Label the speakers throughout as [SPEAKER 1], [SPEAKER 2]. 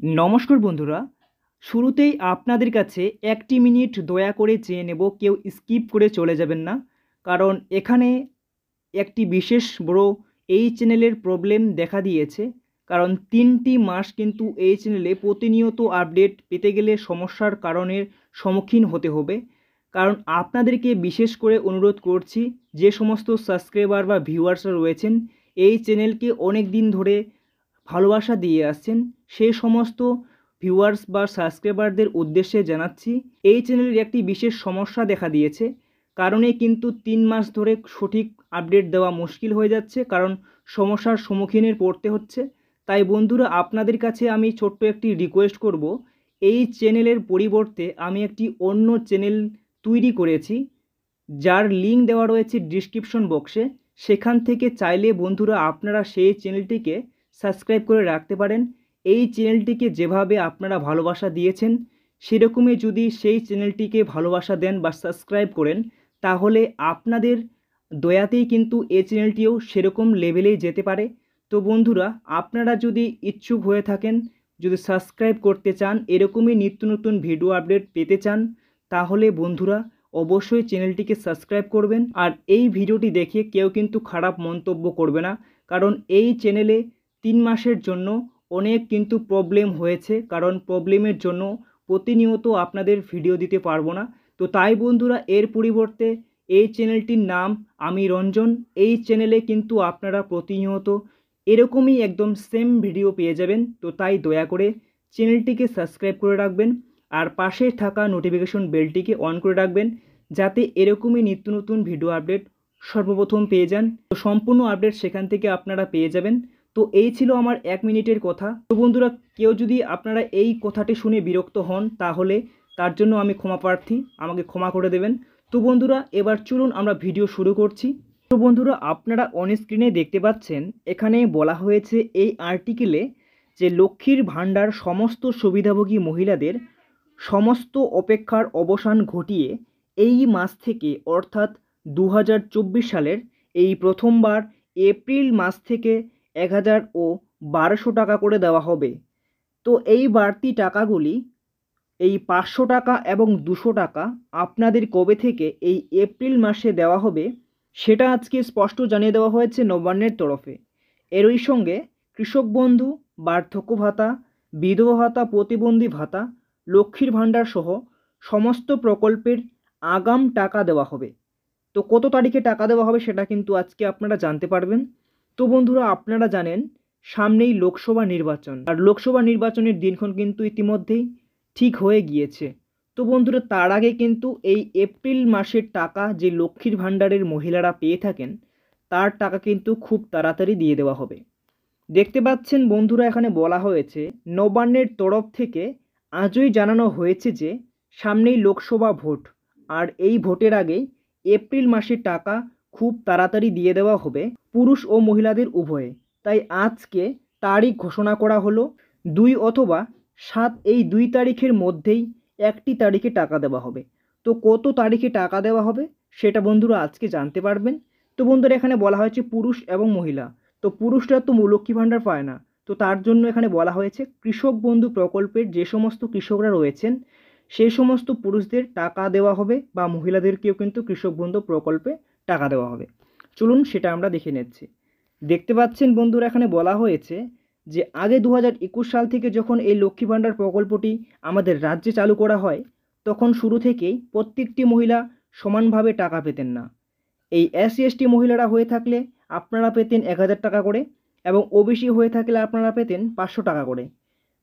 [SPEAKER 1] নমস্কার বন্ধুরা, শুরুতেই আপনাদের কাছে একটি মিনিট দয়া করে চেয়ে নেব, কেউ স্কিপ করে চলে যাবেন না। কারণ এখানে একটি বিশেষ বড় এই চ্যানেলের প্রবলেম দেখা দিয়েছে। কারণ 3টি মাস কিন্তু এই চ্যানেলে প্রতিনিয়ত আপডেট পেতে গেলে সমস্যার কারণের সম্মুখীন হতে হবে। কারণ আপনাদেরকে বিশেষ করে অনুরোধ করছি, যে সমস্ত সাবস্ক্রাইবার বা ভিউয়ার্সরা রয়েছেন এই চ্যানেলকে অনেক দিন ধরে ভালোবাসা দিয়ে আসছেন, সেই সমস্ত ভিউয়ার্স বা সাবস্ক্রাইবারদের উদ্দেশ্যে জানাচ্ছি, এই চ্যানেলের একটি বিশেষ সমস্যা দেখা দিয়েছে। কারণে কিন্তু 3 মাস ধরে সঠিক আপডেট দেওয়া মুশকিল হয়ে যাচ্ছে, কারণ সমস্যার সম্মুখীনে পড়তে হচ্ছে। তাই বন্ধুরা, আপনাদের কাছে আমি ছোট্ট একটি রিকোয়েস্ট করব, এই চ্যানেলের পরিবর্তে আমি একটি অন্য চ্যানেল তৈরি করেছি, যার লিঙ্ক দেওয়া রয়েছে ডিসক্রিপশন বক্সে। সেখান থেকে চাইলে বন্ধুরা আপনারা সেই চ্যানেলটিকে সাবস্ক্রাইব করে রাখতে পারেন। এই চ্যানেলটিকে যেভাবে আপনারা ভালোবাসা দিয়েছেন, সেরকমই যদি সেই চ্যানেলটিকে ভালোবাসা দেন বা সাবস্ক্রাইব করেন, তাহলে আপনাদের দয়াতেই কিন্তু এই চ্যানেলটিও সেরকম লেভেলেই যেতে পারে। তো বন্ধুরা, আপনারা যদি ইচ্ছুক হয়ে থাকেন, যদি সাবস্ক্রাইব করতে চান, এরকমই নিত্য নতুন ভিডিও আপডেট পেতে চান, তাহলে বন্ধুরা অবশ্যই চ্যানেলটিকে সাবস্ক্রাইব করবেন। আর এই ভিডিওটি দেখে কেউ কিন্তু খারাপ মন্তব্য করবে না, কারণ এই চ্যানেলে 3 মাসের জন্য অনেক কিন্তু প্রবলেম হয়েছে, কারণ প্রবলেমের জন্য প্রতিনিয়ত আপনাদের ভিডিও দিতে পারবো না। তো তাই বন্ধুরা, এর পরিবর্তে এই চ্যানেলটির নাম আমি রঞ্জন। এই চ্যানেলে কিন্তু আপনারা প্রতিনিয়ত এরকমই একদম সেম ভিডিও পেয়ে যাবেন। তো তাই দয়া করে চ্যানেলটিকে সাবস্ক্রাইব করে রাখবেন, আর পাশে থাকা নোটিফিকেশন বেলটিকে অন করে রাখবেন, যাতে এরকমই নিত্য নতুন ভিডিও আপডেট সর্বপ্রথম পেয়ে যান। তো সম্পূর্ণ আপডেট সেখান থেকে আপনারা পেয়ে যাবেন। তো এই ছিল আমার 1 মিনিটের কথা। তো বন্ধুরা, কেউ যদি আপনারা এই কথাটি শুনে বিরক্ত হন, তাহলে তার জন্য আমি ক্ষমা প্রার্থী, আমাকে ক্ষমা করে দেবেন। তো বন্ধুরা, এবার চলুন আমরা ভিডিও শুরু করছি। তো বন্ধুরা, আপনারা অন স্ক্রিনে দেখতে পাচ্ছেন, এখানে বলা হয়েছে এই আর্টিকেলে যে লক্ষ্মীর ভাণ্ডার সমস্ত সুবিধাভোগী মহিলাদের সমস্ত অপেক্ষার অবসান ঘটিয়ে এই মাস থেকে, অর্থাৎ 2024 সালের এই প্রথমবার এপ্রিল মাস থেকে 1012 টাকা করে দেওয়া হবে। তো এই বাড়তি টাকাগুলি, এই 500 টাকা এবং 200 টাকা আপনাদের কবে থেকে এই এপ্রিল মাসে দেওয়া হবে, সেটা আজকে স্পষ্ট জানিয়ে দেওয়া হয়েছে নবান্নের তরফে। এরই সঙ্গে কৃষক বন্ধু, বার্ধক্য ভাতা, বিধবা ভাতা, প্রতিবন্ধী ভাতা, লক্ষ্মীর ভাণ্ডার সহ সমস্ত প্রকল্পের আগাম টাকা দেওয়া হবে। তো কত তারিখে টাকা দেওয়া হবে সেটা কিন্তু আজকে আপনারা জানতে পারবেন। তো বন্ধুরা, আপনারা জানেন সামনেই লোকসভা নির্বাচন, আর লোকসভা নির্বাচনের দিনক্ষণ কিন্তু ইতিমধ্যেই ঠিক হয়ে গিয়েছে। তো বন্ধুরা, তার আগে কিন্তু এই এপ্রিল মাসের টাকা যে লক্ষ্মীর ভাণ্ডারের মহিলারা পেয়ে থাকেন, তার টাকা কিন্তু খুব তাড়াতাড়ি দিয়ে দেওয়া হবে। দেখতে পাচ্ছেন বন্ধুরা, এখানে বলা হয়েছে নবান্নের তরফ থেকে আজই জানানো হয়েছে যে সামনেই লোকসভা ভোট, আর এই ভোটের আগেই এপ্রিল মাসের টাকা খুব তাড়াতাড়ি দিয়ে দেওয়া হবে পুরুষ ও মহিলাদের উভয়ে। তাই আজকে তারিখ ঘোষণা করা হলো 2 অথবা 7, এই 2 তারিখের মধ্যেই একটি তারিখে টাকা দেওয়া হবে। তো কত তারিখে টাকা দেওয়া হবে সেটা বন্ধুরা আজকে জানতে পারবেন। তো বন্ধুরা, এখানে বলা হয়েছে পুরুষ এবং মহিলা। তো পুরুষরা তো লক্ষ্মী ভাণ্ডার পায় না, তো তার জন্য এখানে বলা হয়েছে কৃষক বন্ধু প্রকল্পের যে সমস্ত কৃষকরা রয়েছেন, সেই সমস্ত পুরুষদের টাকা দেওয়া হবে, বা মহিলাদেরকেও কিন্তু কৃষক বন্ধু প্রকল্পে টাকা দেওয়া হবে। চলুন সেটা আমরা দেখে নিচ্ছি। দেখতে পাচ্ছেন বন্ধুরা, এখানে বলা হয়েছে যে আগে 2021 সাল থেকে যখন এই লক্ষ্মী ভাণ্ডার প্রকল্পটি আমাদের রাজ্যে চালু করা হয়, তখন শুরু থেকেই প্রত্যেকটি মহিলা সমানভাবে টাকা পেতেন না। এই SC ST মহিলারা হয়ে থাকলে আপনারা পেতেন 1000 টাকা করে, এবং OBC হয়ে থাকলে আপনারা পেতেন 500 টাকা করে।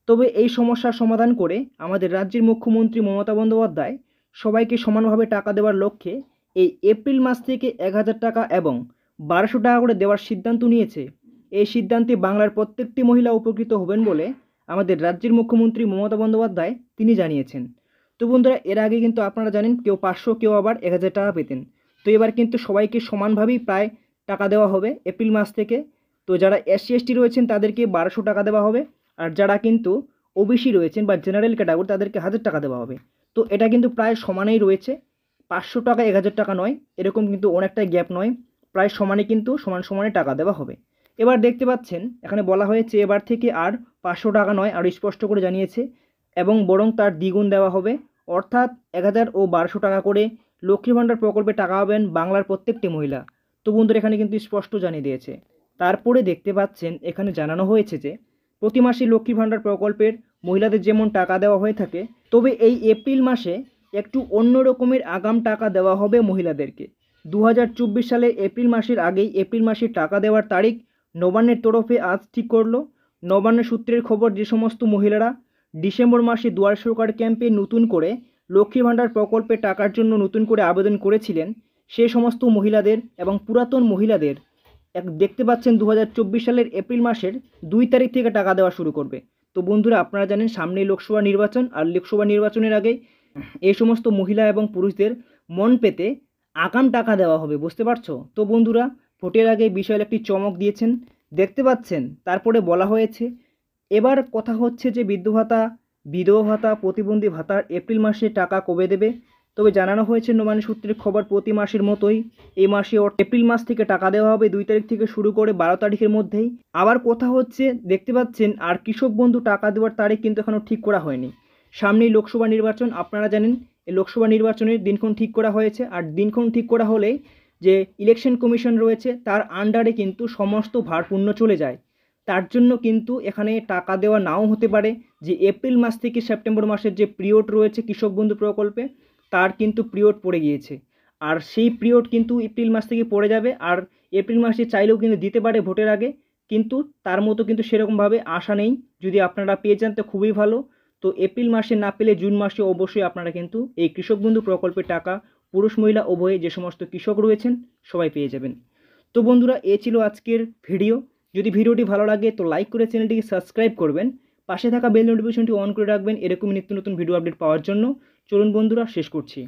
[SPEAKER 1] তবে এই সমস্যার সমাধান করে আমাদের রাজ্যের মুখ্যমন্ত্রী মমতা বন্দ্যোপাধ্যায় সবাইকে সমানভাবে টাকা দেওয়ার লক্ষ্যে এই এপ্রিল মাস থেকে 1000 টাকা এবং 1200 টাকা করে দেওয়ার সিদ্ধান্ত নিয়েছে। এই সিদ্ধান্তে বাংলার প্রত্যেকটি মহিলা উপকৃত হবেন বলে আমাদের রাজ্যের মুখ্যমন্ত্রী মমতা বন্দ্যোপাধ্যায় তিনি জানিয়েছেন। তো বন্ধুরা, এর আগে কিন্তু আপনারা জানেন কেউ 500, কেউ আবার 1000 টাকা পেতেন। তো এবার কিন্তু সবাইকে সমানভাবেই প্রায় টাকা দেওয়া হবে এপ্রিল মাস থেকে। তো যারা SC ST রয়েছেন তাদেরকে 1200 টাকা দেওয়া হবে, আর যারা কিন্তু OBC রয়েছেন বা জেনারেল ক্যাটাগরি তাদেরকে 1000 টাকা দেওয়া হবে। তো এটা কিন্তু প্রায় সমানেই রয়েছে, 500 টাকা 1000 টাকা নয়, এরকম কিন্তু অনেকটাই গ্যাপ নয়, প্রায় সমানে কিন্তু সমানে টাকা দেওয়া হবে। এবার দেখতে পাচ্ছেন এখানে বলা হয়েছে এবার থেকে আর 500 টাকা নয়, আরও স্পষ্ট করে জানিয়েছে, এবং বরং তার দ্বিগুণ দেওয়া হবে, অর্থাৎ 1000 ও 1200 টাকা করে লক্ষ্মী ভাণ্ডার প্রকল্পে টাকা পাবেন বাংলার প্রত্যেকটি মহিলা। তো বন্ধুরা এখানে কিন্তু স্পষ্ট জানিয়ে দিয়েছে। তারপরে দেখতে পাচ্ছেন এখানে জানানো হয়েছে যে প্রতি মাসে লক্ষ্মী ভাণ্ডার প্রকল্পের মহিলাদের যেমন টাকা দেওয়া হয়ে থাকে, তবে এই এপ্রিল মাসে একটু অন্য রকমের আগাম টাকা দেওয়া হবে মহিলাদেরকে। 2024 সালের এপ্রিল মাসের আগেই এপ্রিল মাসের টাকা দেওয়ার তারিখ নবান্নের তরফে আজ ঠিক করলো। নবান্ন সূত্রের খবর, যে সমস্ত মহিলারা ডিসেম্বর মাসে দুয়ার সরকার ক্যাম্পে নতুন করে লক্ষ্মী ভাণ্ডার প্রকল্পে টাকার জন্য নতুন করে আবেদন করেছিলেন, সে সমস্ত মহিলাদের এবং পুরাতন মহিলাদের দেখতে পাচ্ছেন 2024 সালের এপ্রিল মাসের 2 তারিখ থেকে টাকা দেওয়া শুরু করবে। তো বন্ধুরা আপনারা জানেন সামনেই লোকসভা নির্বাচন, আর লোকসভা নির্বাচনের আগেই এই সমস্ত মহিলা এবং পুরুষদের মন পেতে আগাম টাকা দেওয়া হবে, বুঝতে পারছো? তো বন্ধুরা ভোটের আগে বিষয়ের একটি চমক দিয়েছেন, দেখতে পাচ্ছেন। তারপরে বলা হয়েছে এবার কথা হচ্ছে যে বৃদ্ধ ভাতা, বিধবা ভাতা, প্রতিবন্ধী ভাতার এপ্রিল মাসে টাকা কবে দেবে। তবে জানানো হয়েছে নবান্ন সূত্রের খবর, প্রতি মাসের মতোই এই মাসে এপ্রিল মাস থেকে টাকা দেওয়া হবে 2 তারিখ থেকে শুরু করে 12 তারিখের মধ্যেই। আবার কথা হচ্ছে দেখতে পাচ্ছেন আর কৃষক বন্ধু টাকা দেওয়ার তারিখ কিন্তু এখনও ঠিক করা হয়নি। সামনেই লোকসভা নির্বাচন, আপনারা জানেন এই লোকসভা নির্বাচনের দিনক্ষণ ঠিক করা হয়েছে, আর দিনক্ষণ ঠিক করা হলে যে ইলেকশন কমিশন রয়েছে তার আন্ডারে কিন্তু সমস্ত ভারপূর্ণ চলে যায়। তার জন্য কিন্তু এখানে টাকা দেওয়া নাও হতে পারে, যে এপ্রিল মাস থেকে সেপ্টেম্বর মাসের যে পিরিয়ড রয়েছে কৃষক বন্ধু প্রকল্পে তার কিন্তু পিরিয়ড পড়ে গিয়েছে, আর সেই পিরিয়ড কিন্তু এপ্রিল মাস থেকে পড়ে যাবে। আর এপ্রিল মাসে চাইলেও কিন্তু দিতে পারে ভোটের আগে, কিন্তু তার মতো কিন্তু সেরকমভাবে আশা নেই। যদি আপনারা পেয়ে যান তো খুবই ভালো। তো এপ্রিল মাসে না পেলে জুন মাসে অবশ্যই আপনারা কিন্তু এই কৃষক বন্ধু প্রকল্পের টাকা পুরুষ মহিলা উভয়ে যে সমস্ত কৃষক রয়েছেন সবাই পেয়ে যাবেন। তো বন্ধুরা এ ছিল আজকের ভিডিও। যদি ভিডিওটি ভালো লাগে তো লাইক করে চ্যানেলটিকে সাবস্ক্রাইব করবেন, পাশে থাকা বেল নোটিফিকেশনটি অন করে রাখবেন এরকম নিত্য নতুন ভিডিও আপডেট পাওয়ার জন্য। চলুন বন্ধুরা শেষ করছি।